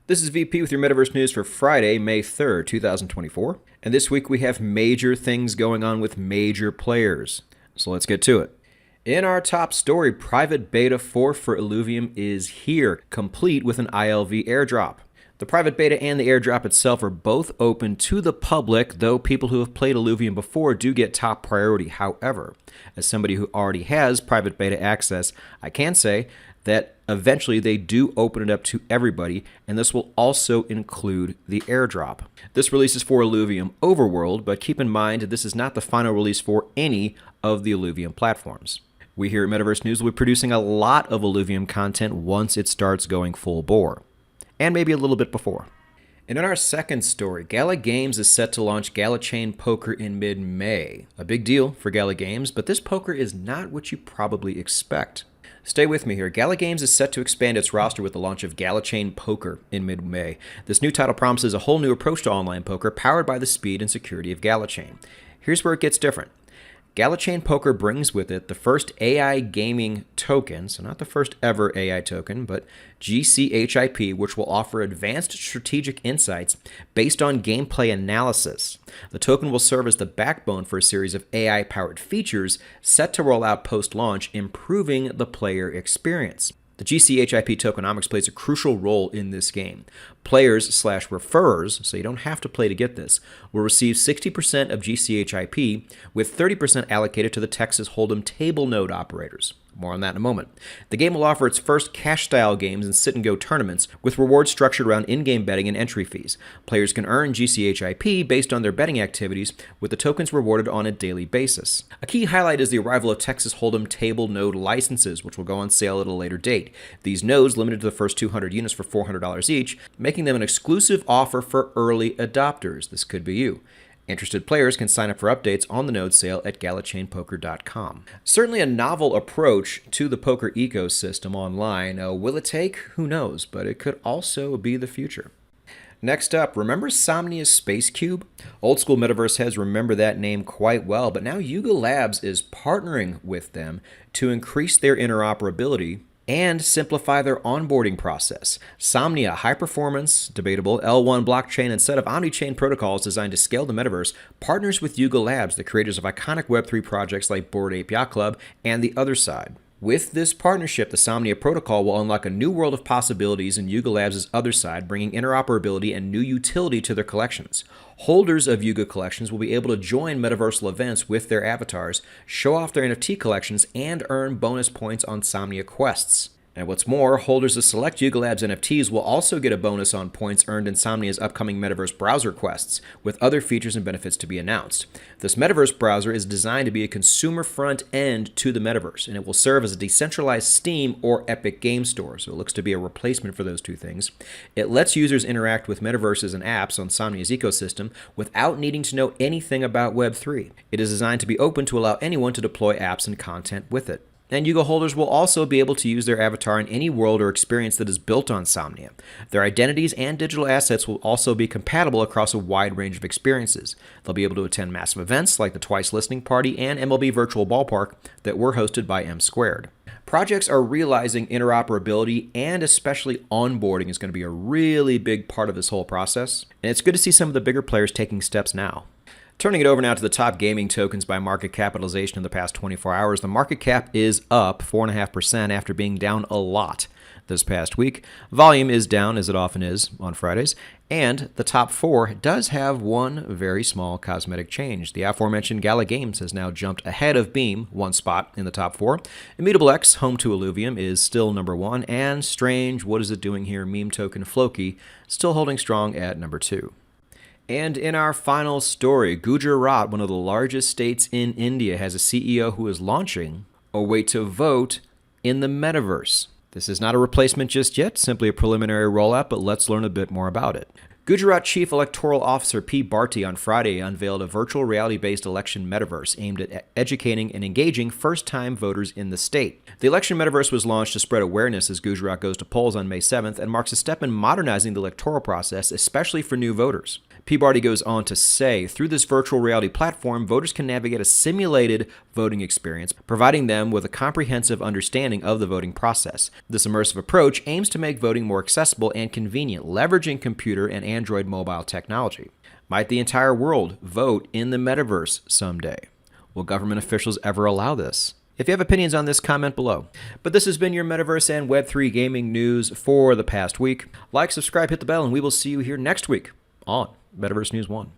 This is VP with your Metaverse News for Friday, May 3rd, 2024. And this week we have major things going on with major players. So let's get to it. In our top story, Private Beta 4 for Illuvium is here, complete with an ILV airdrop. The private beta and the airdrop itself are both open to the public, though people who have played Illuvium before do get top priority. However, as somebody who already has private beta access, I can say that eventually they do open it up to everybody, and this will also include the airdrop. This release is for Illuvium Overworld, but keep in mind this is not the final release for any of the Illuvium platforms. We here at Metaverse News will be producing a lot of Illuvium content once it starts going full bore, and maybe a little bit before. And in our second story, Gala Games is set to launch Gala Chain Poker in mid-May. A big deal for Gala Games, but this poker is not what you probably expect. Stay with me here. Gala Games is set to expand its roster with the launch of Gala Chain Poker in mid-May. This new title promises a whole new approach to online poker powered by the speed and security of Gala Chain. Here's where it gets different. Gala Chain Poker brings with it the first AI gaming token, so not the first ever AI token, but GCHIP, which will offer advanced strategic insights based on gameplay analysis. The token will serve as the backbone for a series of AI-powered features set to roll out post-launch, improving the player experience. The GCHIP tokenomics plays a crucial role in this game. Players/referrers, so you don't have to play to get this, will receive 60% of GCHIP, with 30% allocated to the Texas Hold'em table node operators. More on that in a moment. The game will offer its first cash-style games and sit-and-go tournaments, with rewards structured around in-game betting and entry fees. Players can earn GCHIP based on their betting activities, with the tokens rewarded on a daily basis. A key highlight is the arrival of Texas Hold'em table node licenses, which will go on sale at a later date. These nodes, limited to the first 200 units for $400 each, making them an exclusive offer for early adopters. This could be you. Interested players can sign up for updates on the node sale at galachainpoker.com. Certainly a novel approach to the poker ecosystem online. Will it take? Who knows, but it could also be the future. Next up, remember Somnia's Space Cube? Old school Metaverse heads remember that name quite well, but now Yuga Labs is partnering with them to increase their interoperability and simplify their onboarding process. Somnia, high-performance, debatable L1 blockchain and set of omni-chain protocols designed to scale the metaverse, partners with Yuga Labs, the creators of iconic Web3 projects like Bored Ape Yacht Club and The Other Side. With this partnership, the Somnia protocol will unlock a new world of possibilities in Yuga Labs' Other Side, bringing interoperability and new utility to their collections. Holders of Yuga collections will be able to join metaversal events with their avatars, show off their NFT collections, and earn bonus points on Somnia quests. And what's more, holders of select Yuga Labs NFTs will also get a bonus on points earned in Somnia's upcoming Metaverse browser quests, with other features and benefits to be announced. This Metaverse browser is designed to be a consumer front end to the Metaverse, and it will serve as a decentralized Steam or Epic Game Store, so it looks to be a replacement for those two things. It lets users interact with metaverses and apps on Somnia's ecosystem without needing to know anything about Web3. It is designed to be open to allow anyone to deploy apps and content with it. And Yuga holders will also be able to use their avatar in any world or experience that is built on Somnia. Their identities and digital assets will also be compatible across a wide range of experiences. They'll be able to attend massive events like the Twice Listening Party and MLB Virtual Ballpark that were hosted by M Squared. Projects are realizing interoperability, and especially onboarding is going to be a really big part of this whole process. And it's good to see some of the bigger players taking steps now. Turning it over now to the top gaming tokens by market capitalization in the past 24 hours, the market cap is up 4.5% after being down a lot this past week. Volume is down, as it often is on Fridays, and the top four does have one very small cosmetic change. The aforementioned Gala Games has now jumped ahead of Beam, one spot in the top four. Immutable X, home to Illuvium, is still number one, and strange, what is it doing here, meme token Floki, still holding strong at number two. And in our final story, Gujarat, one of the largest states in India, has a CEO who is launching a way to vote in the metaverse. This is not a replacement just yet, simply a preliminary rollout, but let's learn a bit more about it. Gujarat Chief Electoral Officer P. Bharti on Friday unveiled a virtual reality-based election metaverse aimed at educating and engaging first-time voters in the state. The election metaverse was launched to spread awareness as Gujarat goes to polls on May 7th and marks a step in modernizing the electoral process, especially for new voters. Peabody goes on to say, through this virtual reality platform, voters can navigate a simulated voting experience, providing them with a comprehensive understanding of the voting process. This immersive approach aims to make voting more accessible and convenient, leveraging computer and Android mobile technology. Might the entire world vote in the metaverse someday? Will government officials ever allow this? If you have opinions on this, comment below. But this has been your Metaverse and Web3 gaming news for the past week. Like, subscribe, hit the bell, and we will see you here next week on Metaverse News One.